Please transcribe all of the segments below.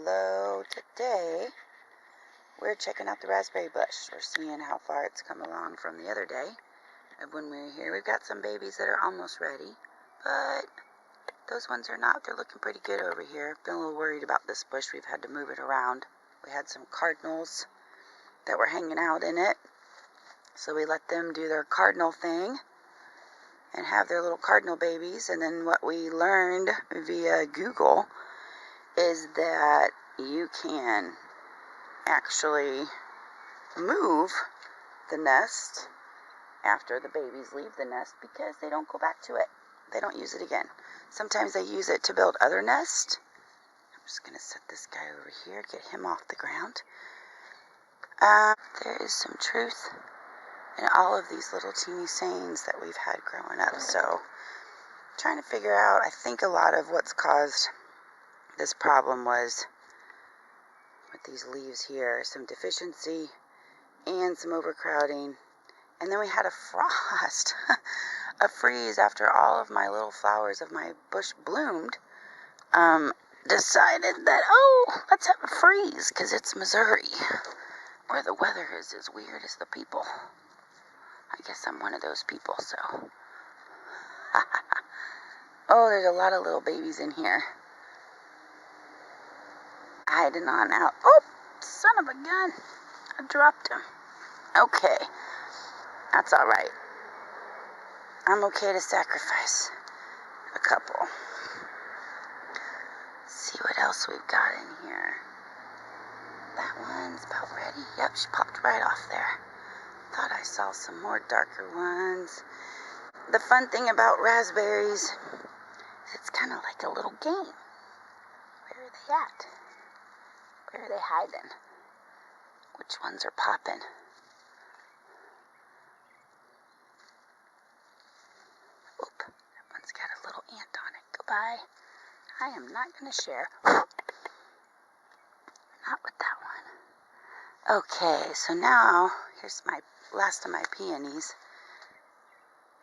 Hello, today we're checking out the raspberry bush. We're seeing how far it's come along from the other day of when we were here. We've got some babies that are almost ready, but those ones are not. They're looking pretty good over here. Been a little worried about this bush. We've had to move it around. We had some cardinals that were hanging out in it, so we let them do their cardinal thing and have their little cardinal babies. And then what we learned via Google is that you can actually move the nest after the babies leave the nest because they don't go back to it. They don't use it again. Sometimes they use it to build other nests. I'm just going to set this guy over here, get him off the ground. There is some truth in all of these little teeny sayings that we've had growing up. So trying to figure out, I think a lot of what's caused this problem was with these leaves here, some deficiency and some overcrowding. And then we had a frost, a freeze after all of my little flowers of my bush bloomed. Decided that, let's have a freeze because it's Missouri, where the weather is as weird as the people. I guess I'm one of those people, so. Oh, there's a lot of little babies in here. Hiding on out. Oh, son of a gun. I dropped him. Okay. That's all right. I'm okay to sacrifice a couple. Let's see what else we've got in here. That one's about ready. Yep, she popped right off there. Thought I saw some more darker ones. The fun thing about raspberries is it's kind of like a little game. Where are they at? Where are they hiding? Which ones are popping? Oop, that one's got a little ant on it. Goodbye. I am not going to share. Not with that one. Okay, so now here's my last of my peonies.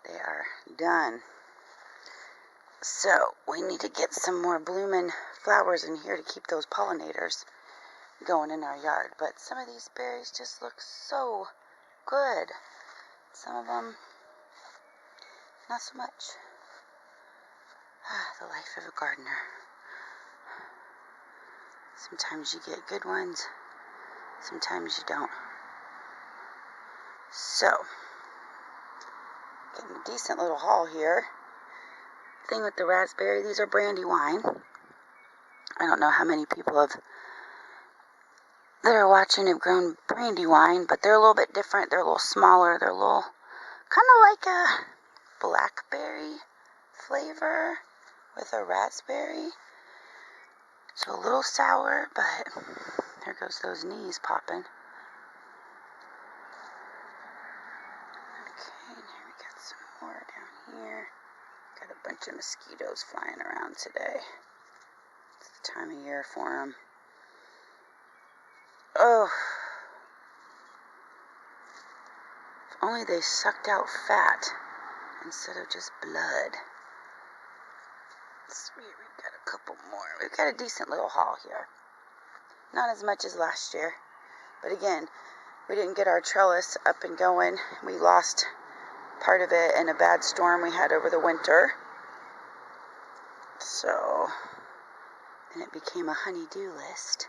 They are done. So we need to get some more blooming flowers in here to keep those pollinators going in our yard. But some of these berries just look so good. Some of them, not so much. The life of a gardener. Sometimes you get good ones, sometimes you don't. So, getting a decent little haul here. Thing with the raspberry, these are Brandywine. I don't know how many people that are watching have grown Brandywine, but they're a little bit different. They're a little smaller. They're a little, kind of like a blackberry flavor with a raspberry. So a little sour, but there goes those knees popping. Okay, now we got some more down here. Got a bunch of mosquitoes flying around today. It's the time of year for them. Oh, if only they sucked out fat instead of just blood. Sweet, we've got a couple more. We've got a decent little haul here. Not as much as last year, but again, we didn't get our trellis up and going. We lost part of it in a bad storm we had over the winter. So, then it became a honey-do list,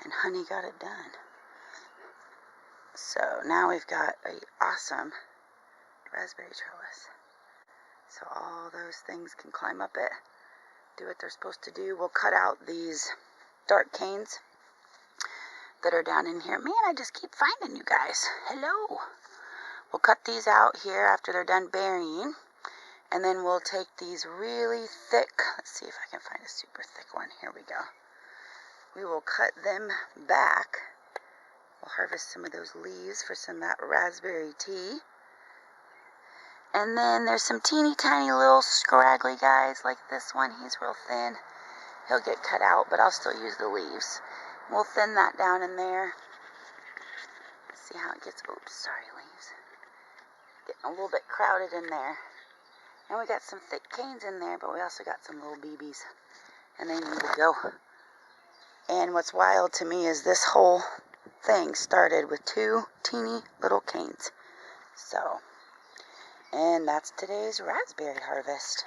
and honey got it done. So now we've got an awesome raspberry trellis. So all those things can climb up it, do what they're supposed to do. We'll cut out these dark canes that are down in here. Man, I just keep finding you guys. Hello. We'll cut these out here after they're done burying. And then we'll take these really thick, let's see if I can find a super thick one. Here we go. We will cut them back. We'll harvest some of those leaves for some of that raspberry tea. And then there's some teeny tiny little scraggly guys like this one. He's real thin. He'll get cut out, but I'll still use the leaves. We'll thin that down in there. Let's see how it gets. Oops, sorry, leaves. Getting a little bit crowded in there. And we got some thick canes in there, but we also got some little BBs. And they need to go. And what's wild to me is this whole thing started with 2 teeny little canes. So, and that's today's raspberry harvest.